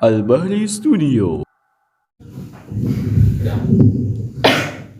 Al-Bahri Studio.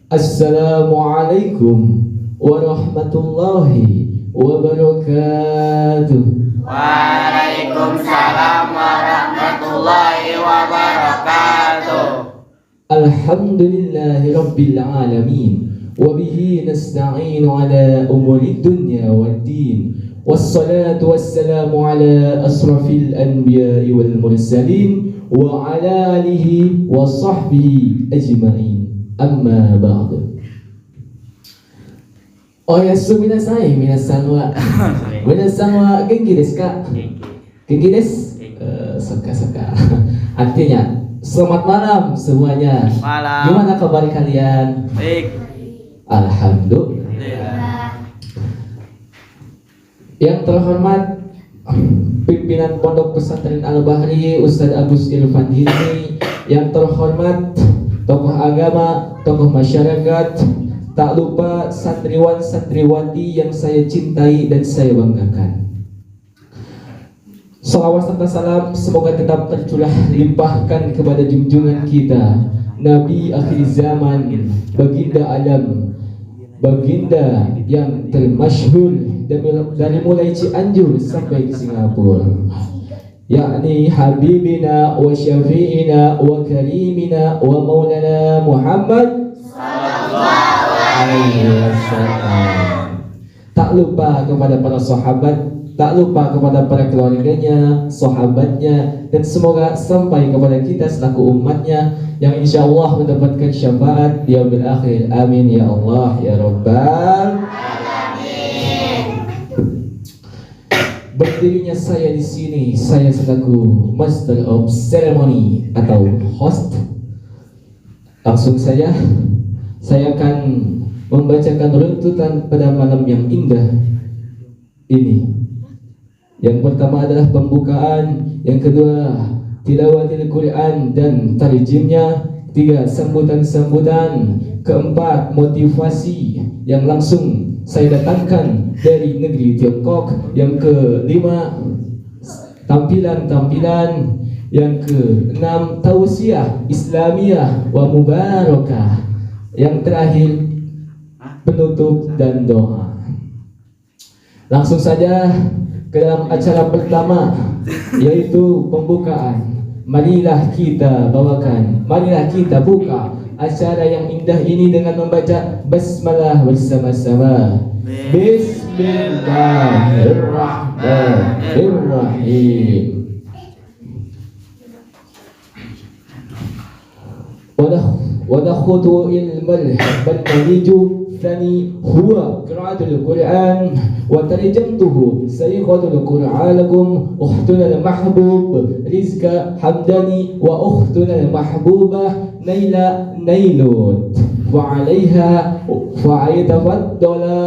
Assalamualaikum warahmatullahi wabarakatuh. Waalaikumsalam warahmatullahi wabarakatuh. Alhamdulillahi rabbil alamin. Wabihi nasta'inu ala umuri dunya waddin. Wassalatu wassalamu ala asrafil anbiya'i wal mursalin wa ala alihi wa sahbihi ajma'in. Amma ba'du. Oyasu minasai minasan wa genki desu ka? Genki desu? Soka. Artinya selamat malam semuanya. Malam. Gimana kabar kalian? Baik. Alhamdulillah. Yang terhormat pimpinan Pondok Pesantren Al-Bahri Ustadz Agus Irfan Hilmi, yang terhormat tokoh agama, tokoh masyarakat, tak lupa santriwan santriwati yang saya cintai dan saya banggakan. Salawat serta salam semoga tetap tercurah limpahkan kepada junjungan kita Nabi akhir zaman, baginda Adam, baginda yang termasyhur dari mulai Cianjur sampai ke Singapura, yakni Habibina wa Syafi'ina wa Karimina wa Maulana Muhammad sallallahu alaihi wasallam. Tak lupa kepada para sahabat, tak lupa kepada para keluarganya, sahabatnya, dan semoga sampai kepada kita selaku umatnya yang insya Allah mendapatkan syafaat di yaumil akhir. Amin ya Allah ya Rabbal alamin. Berdirinya saya di sini, saya selaku Master of Ceremony atau host. Langsung saja, saya akan membacakan runtutan pada malam yang indah ini. Yang pertama adalah pembukaan, yang kedua tilawatil Quran dan tarjimnya, tiga sambutan-sambutan, keempat motivasi yang langsung saya datangkan dari negeri Tiongkok, yang kelima tampilan-tampilan, yang keenam tausiah Islamiyah wa mubarakah, yang terakhir penutup dan doa. Langsung saja ke dalam acara pertama, yaitu pembukaan. Marilah kita bawakan, marilah kita buka acara yang indah ini dengan membaca basmalah bersama-sama. Bismillahirrahmanirrahim. Wadakhutu ilmal barnamiju thani huwa qiraatul Quran wa tarjamtuhu sayyidul Quran lakum ukhtuna al-mahbub Rizka Hamdani wa ukhtuna al-mahbubah Naila Nailut wa 'alaiha fa'ayatafaddala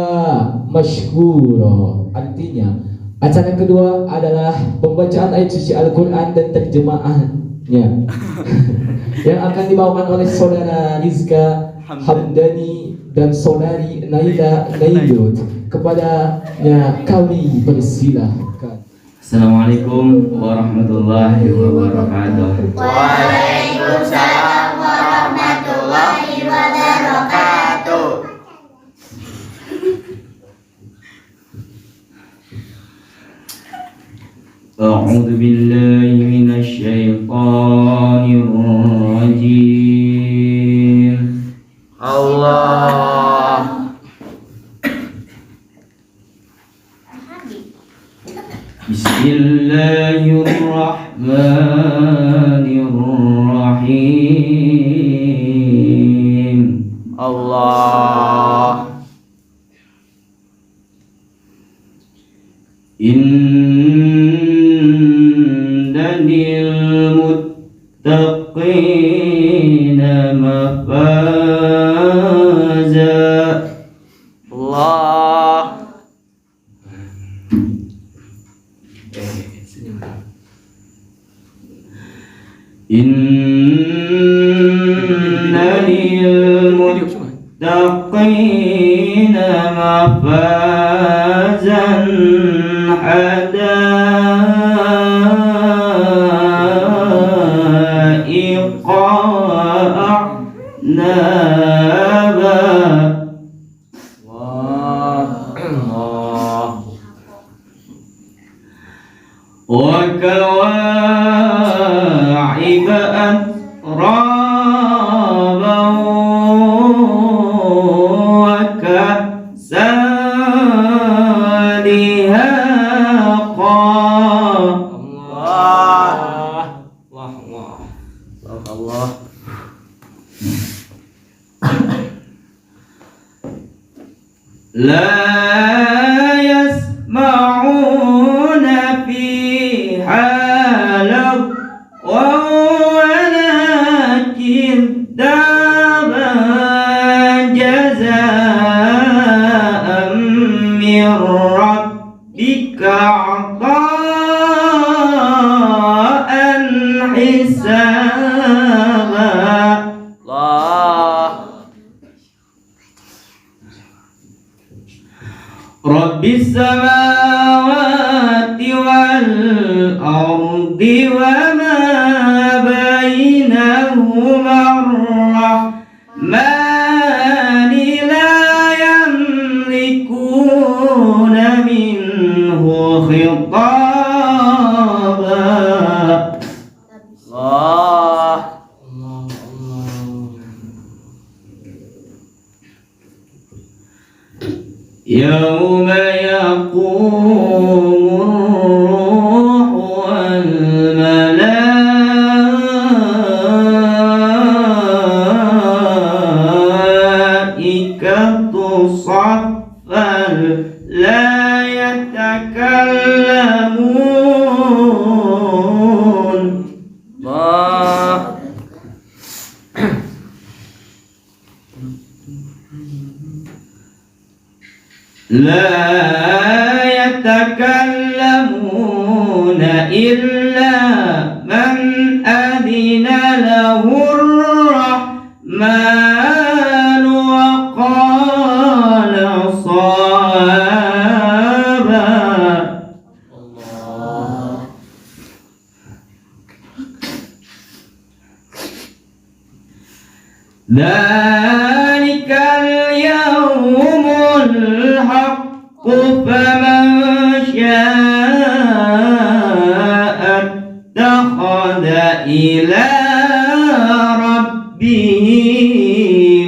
mashkura. Artinya, acara kedua adalah pembacaan ayat suci Al-Quran dan terjemahannya yang akan dibawakan oleh saudara Rizka Hamdani dan saudari Naila Nailut. Kepadanya kami persilahkan. Assalamualaikum warahmatullahi wabarakatuh. Waalaikumsalam warahmatullahi wabarakatuh. A'udzu billahi minasy syaithanir rajim. Allah. Bismillahirrahmanirrahim. Allah. Innal muttaqina mafaza. Allah. Innal muttaqina mafazan وكواعب أترابا وكأسا دهاقا Allah. لا يسمعون فيها لغوا ولا كذابا جزاء من ربك عطاء حسابا. Allah. رب السماوات والأرض وما بينهما الرحمن لا يملكون منه خطابا. Allah. يوم يقوم الروح والملائكة صفا لا يتكلمون. Allah. لا يتكلمون إلا من أذن له الرحمن وقال صوابا. ذلك اليوم الحق فمن شاء اتخذ إلى ربه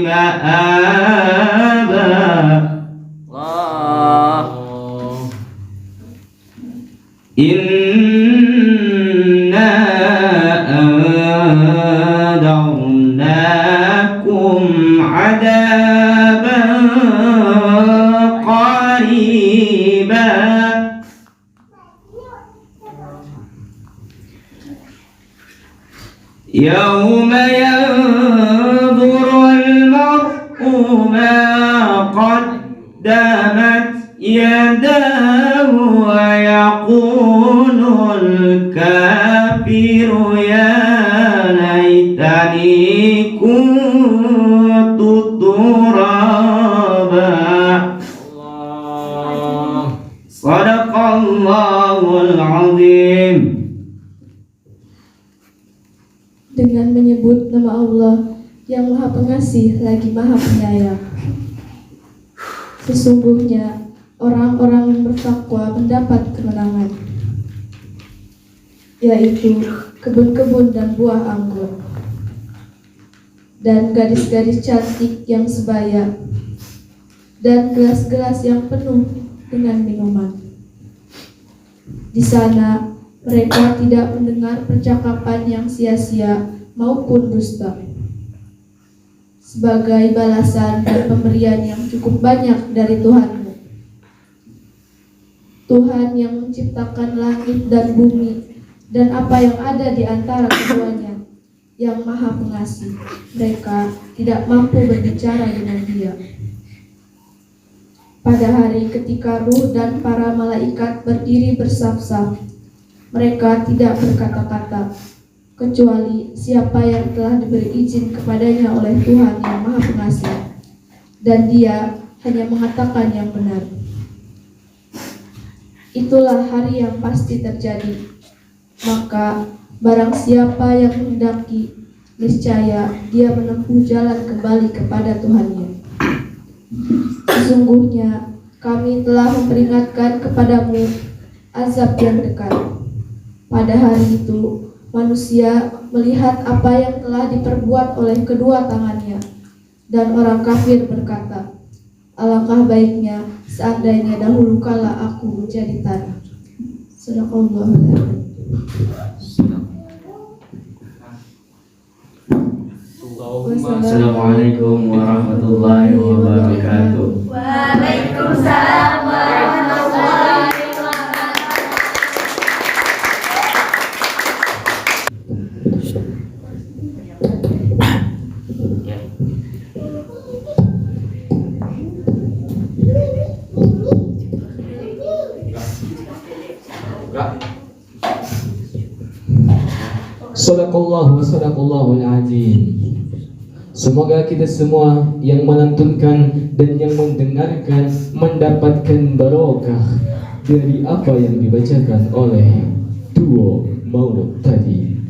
مآبا. Allah. إنا أنذرناكم عذابا قريبا. يوم ينظر المرء ما قدمت يداه ويقول الكافر يا ليتني كنت ترابا. صدق الله العظيم. Dengan menyebut nama Allah yang Maha Pengasih lagi Maha Penyayang. Sesungguhnya orang-orang yang bertakwa mendapat kemenangan, yaitu kebun-kebun dan buah anggur, dan gadis-gadis cantik yang sebaya, dan gelas-gelas yang penuh dengan minuman. Di sana mereka tidak mendengar percakapan yang sia-sia maupun dusta. Sebagai balasan dan pemberian yang cukup banyak dari Tuhanmu, Tuhan yang menciptakan langit dan bumi dan apa yang ada di antara keduanya, yang Maha Pengasih. Mereka tidak mampu berbicara dengan Dia. Pada hari ketika ruh dan para malaikat berdiri bersaf-saf, mereka tidak berkata-kata, kecuali siapa yang telah diberi izin kepadanya oleh Tuhan yang Maha Pengasih, dan Dia hanya mengatakan yang benar. Itulah hari yang pasti terjadi. Maka barang siapa yang menghendaki, niscaya dia menempuh jalan kembali kepada Tuhannya. Sesungguhnya kami telah memperingatkan kepadamu azab yang dekat. Pada hari itu manusia melihat apa yang telah diperbuat oleh kedua tangannya, dan orang kafir berkata, alangkah baiknya seandainya dahulu kala aku menjadi tanah. Sadaqallahul Assalamualaikum warahmatullahi wabarakatuh. Waalaikumsalam warahmatullahi wabarakatuh. Sadaqallahu wa sadaqallahul azim. Semoga kita semua yang melantunkan dan yang mendengarkan mendapatkan barokah dari apa yang dibacakan oleh duo Maulud tadi.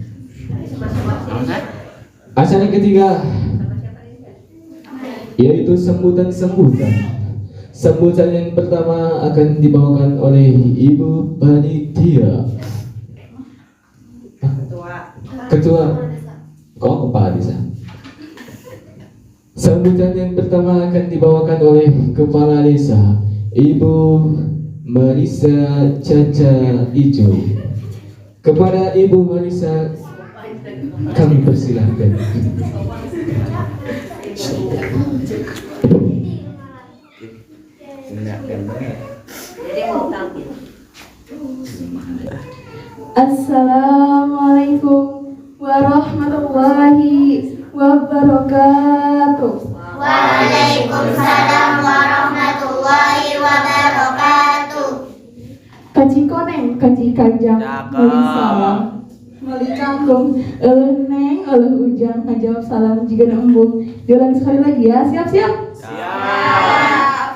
Acara ketiga yaitu sambutan-sambutan. Sambutan yang pertama akan dibawakan oleh Ibu Panitia. Ketua. Kok kepala desa? Sambutan yang pertama akan dibawakan oleh Kepala Desa Ibu Marisa Caca Ijo. Kepada Ibu Marisa kami persilahkan. Assalamualaikum warahmatullahi wabarakatuh. Waalaikumsalam warahmatullahi wabarakatuh. Kaci koneng, kaci kanjang, Cakep. mali salam, mali kangkung, neng, ujang, ngajawab salam jika embung. Diulangi sekali lagi ya, siap-siap.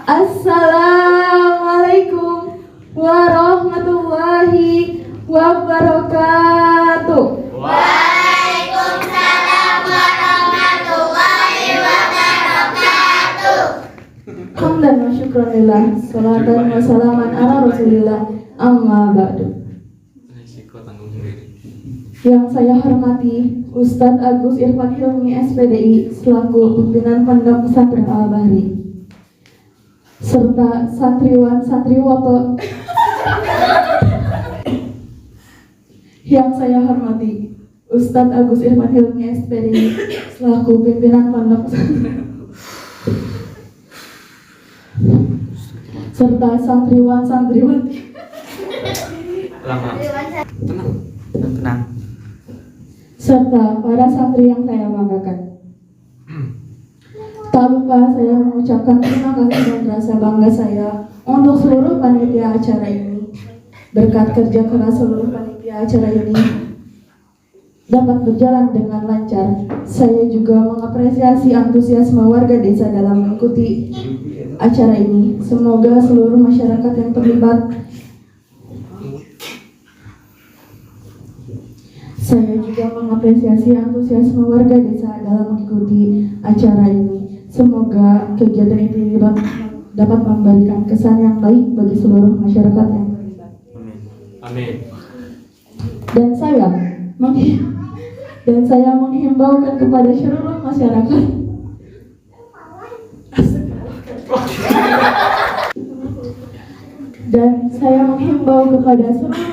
Assalamualaikum warahmatullahi wabarakatuh. Waalaikumsalam warahmatullahi wabarakatuh. Hamdan wa syukranillah, salatan wa salaman ala rasulillah, amma ba'du. Yang saya hormati Ustadz Agus Irfan Hilmi SPDI selaku pimpinan Pondok Pesantren Al-Bahri, serta santriwan santriwoto yang saya hormati Ustadz Agus Irfan Hilmi SPDI selaku pimpinan Pondok Pesantren, serta santriwan santriwati Tenang. serta para santri yang saya banggakan. Tak lupa saya mengucapkan terima kasih dan rasa bangga saya untuk seluruh panitia acara ini. Berkat kerja keras seluruh panitia acara ini dapat berjalan dengan lancar. Saya juga mengapresiasi antusiasme warga desa dalam mengikuti acara ini. Semoga seluruh masyarakat yang terlibat Saya juga mengapresiasi antusiasme warga desa dalam mengikuti acara ini. Semoga kegiatan ini dapat memberikan kesan yang baik bagi seluruh masyarakat yang terlibat. Amin. Dan saya menghimbaukan kepada seluruh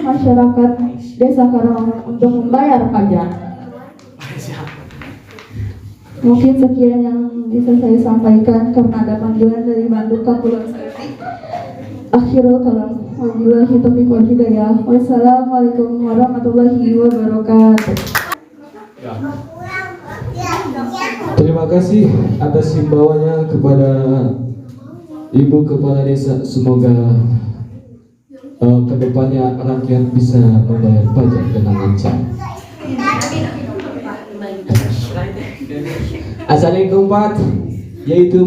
masyarakat Desa Karawang untuk membayar pajak. Mungkin sekian yang bisa saya sampaikan karena ada panggilan dari Bandung Kepulauan Seribu. Akhirul kalam, wabillahi taufiq wal hidayah. Wassalamualaikum warahmatullahi wabarakatuh. Terima kasih atas himbauannya kepada Ibu Kepala Desa. Semoga kedepannya rakyat bisa membayar pajak dengan lancar. Asal yang keempat yaitu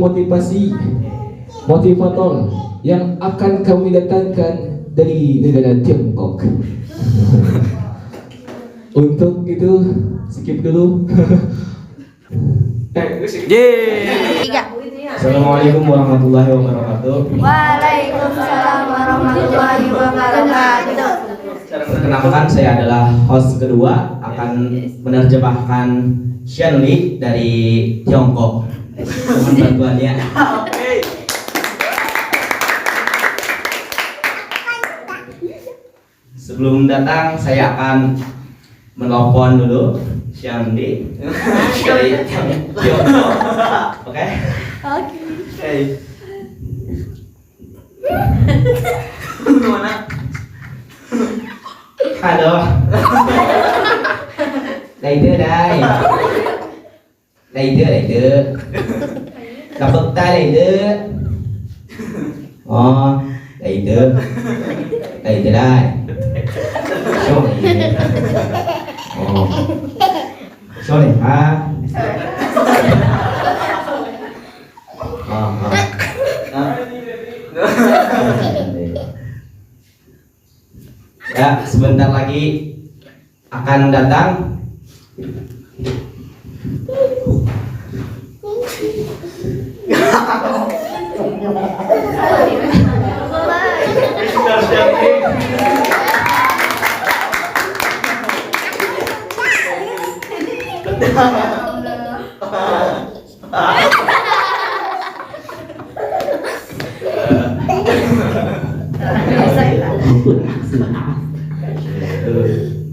motivator yang akan kami datangkan dari negara Tiongkok. Untuk itu skip dulu. Yeay. 3 Assalamualaikum warahmatullahi wabarakatuh. Waalaikumsalam warahmatullahi wabarakatuh. Perkenalkan, saya adalah host kedua akan menerjemahkan Xianli dari Tiongkok. Mohon bantuannya. Sebelum datang saya akan menelpon dulu Xianli dari Tiongkok. Oke? Oke. Mana? Halo. Đây đưa đây. Đây đưa. Gặp bậc tay đây đưa. Đây đưa. Đây đưa đây. Số này. Số này ha. Ya, sebentar lagi akan datang.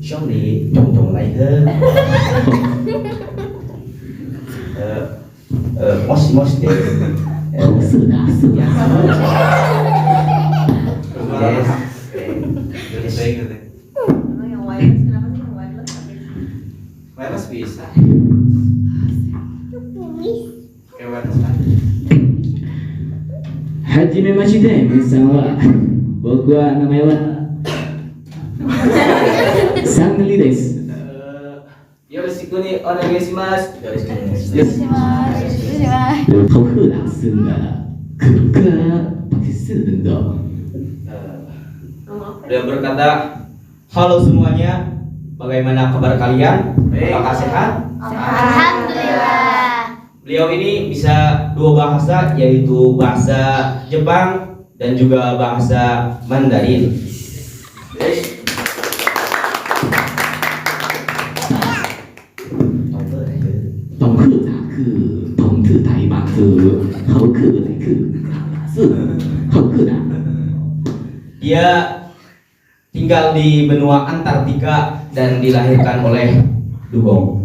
Xong đi trồng lại hơn. Mos deh. Sudah. Wireless bisa. Kayak wireless kan? Hajime mashite, minasan wa boku wa namae wa Sangli desu. Yoroshiku ni onegaishimasu.好喝的是呢，可可pakai sendok. Beliau berkata, halo semuanya, bagaimana kabar kalian? Apakah sehat? Alhamdulillah. Beliau ini bisa dua bahasa, yaitu bahasa Jepang dan juga bahasa Mandarin. Dia tinggal di benua Antartika dan dilahirkan oleh dugong.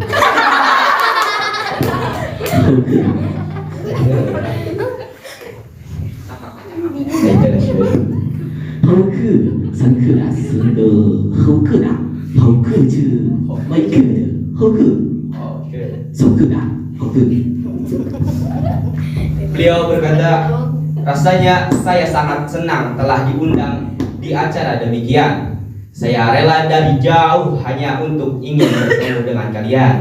Beliau berkata, rasanya saya sangat senang telah diundang di acara demikian. Saya rela dari jauh hanya untuk ingin bertemu dengan kalian.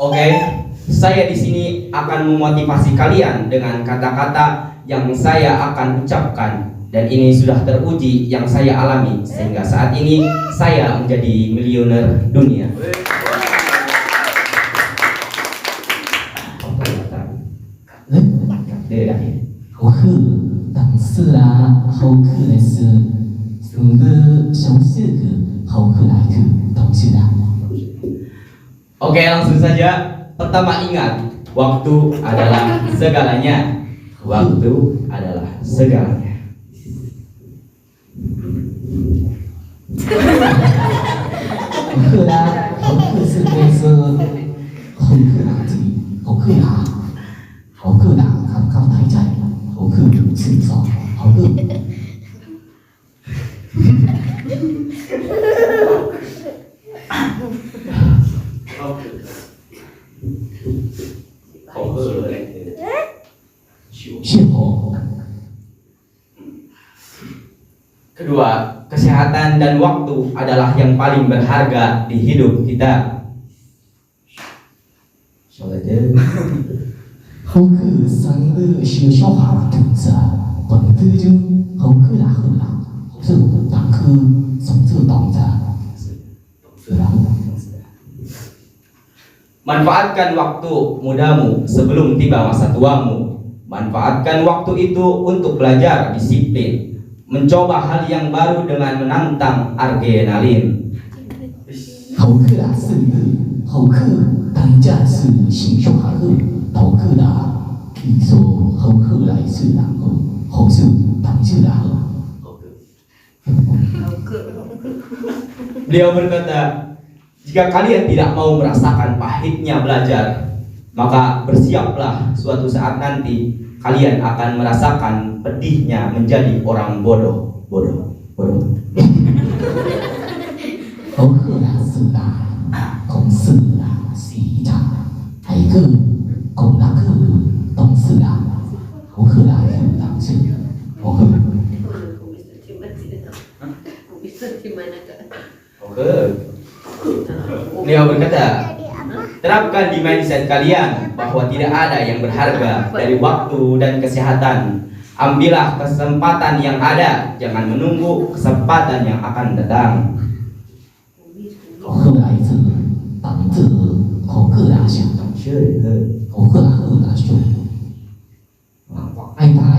Oke, saya di sini akan memotivasi kalian dengan kata-kata yang saya akan ucapkan, dan ini sudah teruji yang saya alami sehingga saat ini saya menjadi miliuner dunia. Oke, langsung saja. Pertama, ingat, waktu adalah segalanya. Waktu adalah segalanya. Kedua, kesehatan dan waktu adalah yang paling berharga di hidup kita. 好去三个小小孩同志，本地人好去啦好啦，这当去从这当着，是啦。 Manfaatkan waktu mudamu sebelum tiba masa tuamu. Manfaatkan waktu itu untuk belajar disiplin, mencoba hal yang baru dengan menantang adrenalin. 好去啦是的，好去当家是心胸好去，好去啦，艺术好去来是然后，好是当是啦。 Beliau berkata, jika kalian tidak mau merasakan pahitnya belajar, maka bersiaplah suatu saat nanti kalian akan merasakan pedihnya menjadi orang bodoh. 好去啦是啦，公事啦是啦，还去公啦去懂事啦，好去啦是当是，好去。 Beliau berkata, terapkan di mindset kalian bahwa tidak ada yang berharga dari waktu dan kesehatan. Ambillah kesempatan yang ada, jangan menunggu kesempatan yang akan datang. 好来自当自好个啦想，好个啦好啦想，爱打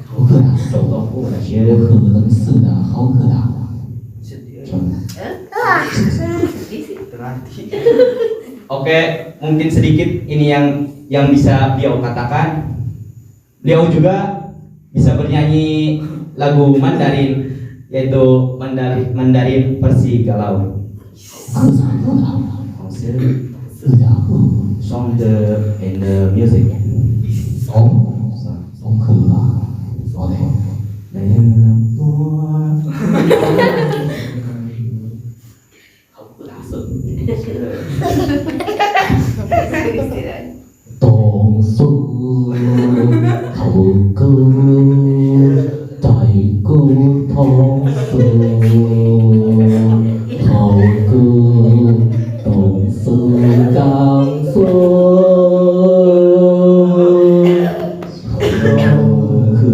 好个啦手都不了学，可能是的好个啦。 Oke, mungkin sedikit ini yang bisa beliau katakan. Beliau juga bisa bernyanyi lagu Mandarin, yaitu Mandarin versi galau. Song and the music. Song可啦，说的。 tổng số hậu cơ đại cơ thông sự hậu cơ tổng sự càng số hậu cơ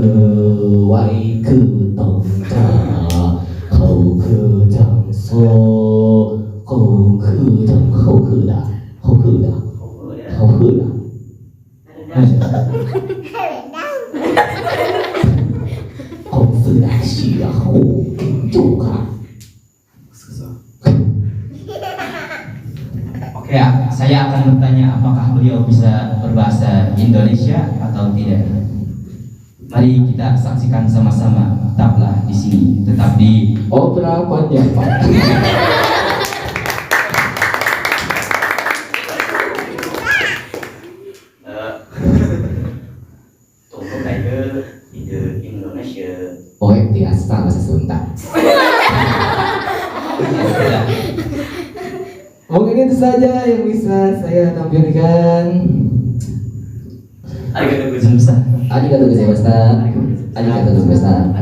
quay cơ tổng trả hậu cơ chẳng số hậu cơ chẳng hậu cơ đã hậu cơ đã hậu cơ đã公司来需要后就看。 Oke ya, saya akan bertanya apakah beliau bisa berbahasa Indonesia atau tidak. Mari kita saksikan sama-sama. Tetaplah di sini, tetap di Obra panjang Pak. Tunggu saya di Indonesia. Poet biasa bahasa Sunda. Mungkin itu saja yang bisa saya tampilkan. Arigatou gozaimasu. Arigatou gozaimasu. Arigatou gozaimasu.